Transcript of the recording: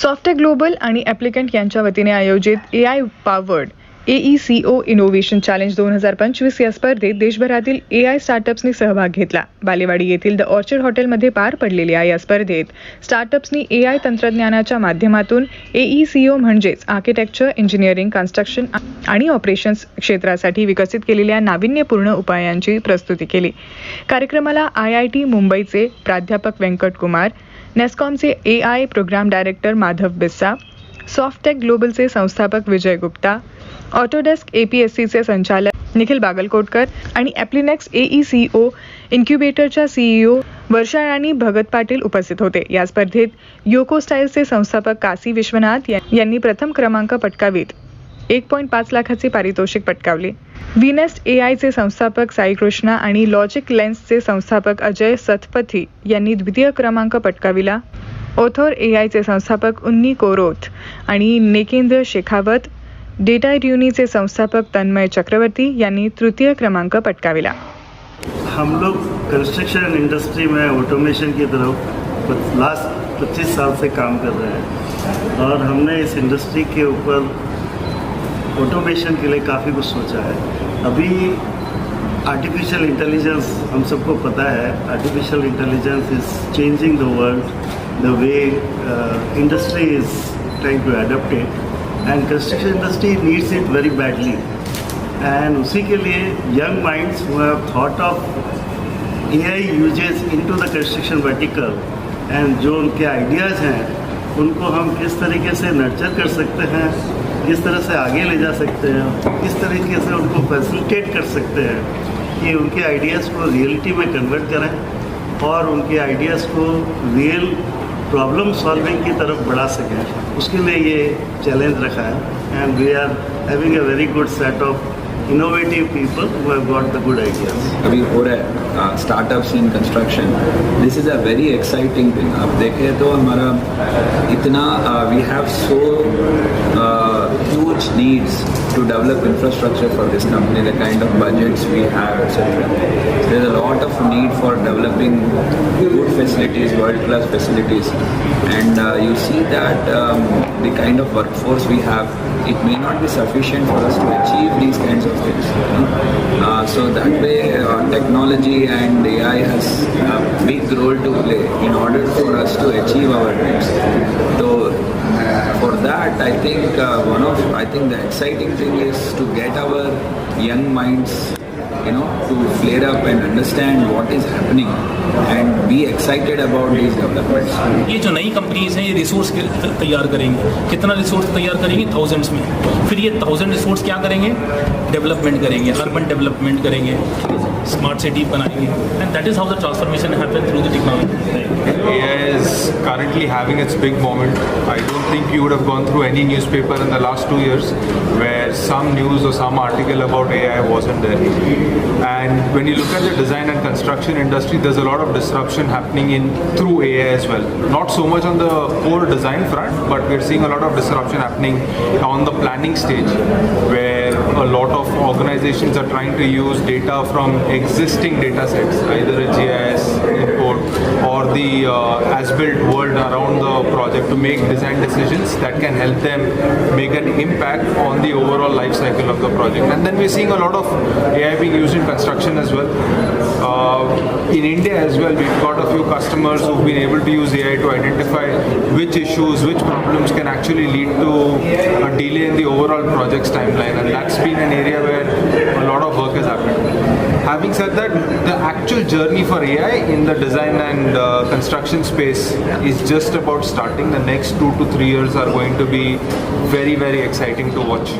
Softech global आणि applicant यांच्या वतीने आयोजित AI powered AECO innovation challenge 2025 या स्पर्धेत देशभरातील AI स्टार्टअप्सनी सहभाग घेतला. बालेवाडी येथील द ऑर्चिड हॉटेलमध्ये पार पडलेल्या या स्पर्धेत स्टार्टअप्सनी AI तंत्रज्ञानाच्या माध्यमातून AECO म्हणजेच आर्किटेक्चर, इंजिनिअरिंग, कन्स्ट्रक्शन आणि ऑपरेशन्स क्षेत्रासाठी विकसित केलेल्या नाविन्यपूर्ण उपायांची प्रस्तुती केली. कार्यक्रमाला IIT मुंबईचे प्राध्यापक वेंकट कुमार, नेस्कॉमचे AI program director Madhav Bissa, Softech ग्लोबलचे संस्थापक विजय गुप्ता, ऑटोडेस्क APSCचे संचालक निखिल बागलकोटकर आणि ॲप्लिनेक्स AECO इन्क्युबेटरच्या CEO वर्षा राणी भगत पाटील उपस्थित होते. या स्पर्धेत योको स्टाईल्सचे संस्थापक काशी विश्वनाथ यांनी प्रथम क्रमांक पटकावीत 1.5 लाखाचे पारितोषिक पटकावले. व्हीनेस्ट AIचे संस्थापक साई कृष्णा आणि लॉजिक लेन्सचे संस्थापक अजय सतपथी यांनी द्वितीय क्रमांक पटकाविला. ओथोर AIचे संस्थापक उन्नी कोरोथ आणि नेकेंद्र शेखावत, डेटा ट्यूनीचे संस्थापक तन्मय चक्रवर्ती यांनी तृतीय क्रमांक पटकाविला. हम लोग कंस्ट्रक्शन इंडस्ट्री में ऑटोमेशन की तरफ लास्ट 25 साल से काम कर रहे हैं और हमने इस इंडस्ट्री के ऊपर ऑटोमेशन के लिए काफ़ी कुछ सोचा है. अभी आर्टिफिशियल इंटेलिजेंस हम सबको पता है, artificial intelligence is changing the world, the way industry is trying to adopt it and construction industry needs it very badly. And उसी के लिए young minds who have thought of AI uses into the construction vertical and जो उनके ideas हैं उनको हम किस तरीके से नर्चर कर सकते हैं, किस तरह से आगे ले जा सकते हैं, किस तरीके से उनको फैसिलिटेट कर सकते हैं कि उनके आइडियाज़ को रियलिटी में कन्वर्ट करें और उनके आइडियाज़ को रियल प्रॉब्लम सॉल्विंग की तरफ बढ़ा सकें. उसके लिए ये चैलेंज रखा है and we are having a very good set of innovative people who have got the good ideas. अभी हो रहा है startups in construction. This is a very exciting thing. अब देखें तो हमारा इतना we have so huge needs to develop infrastructure for this company, the kind of budgets we have, etc. There's a lot of need for developing good facilities, world-class facilities, and you see that the kind of workforce we have, it may not be sufficient for us to achieve these kinds of things. So that way, technology and AI has a big role to play in order for us to achieve our dreams. So for that, I think the exciting thing is to get our young minds, to flare up and understand what is happening and be excited about these developments. ये जो नई companies हैं ये resource तैयार करेंगे. कितना resource तैयार करेंगे? थाउजेंड्स में. फिर ये 1000 रिसोर्स क्या करेंगे? डेवलपमेंट करेंगे, अर्बन डेवलपमेंट करेंगे, स्मार्ट सिटी बनाएंगे, and that is how the transformation happen through the technology. AI is currently having its big moment. I don't think you would have gone through any newspaper in the last 2 years where some news or some article about AI wasn't there. And when you look at the design and construction industry, there's a lot of disruption happening through AI as well. Not so much on the core design front, but we're seeing a lot of disruption happening on the planning stage, where a lot of organizations are trying to use data from existing data sets, either a GIS input or the as-built world around the project to make design decisions that can help them make an impact on the overall life cycle of the project. And then we're seeing a lot of AI being used in construction as well. In India as well, we've got a few customers who've been able to use AI to identify which issues, which problems can actually lead to a delay in the overall project's timeline, and that's been an area where a lot of work has happened. Having said that, the actual journey for AI in the design and construction space is just about starting. The next 2 to 3 years are going to be very, very exciting to watch.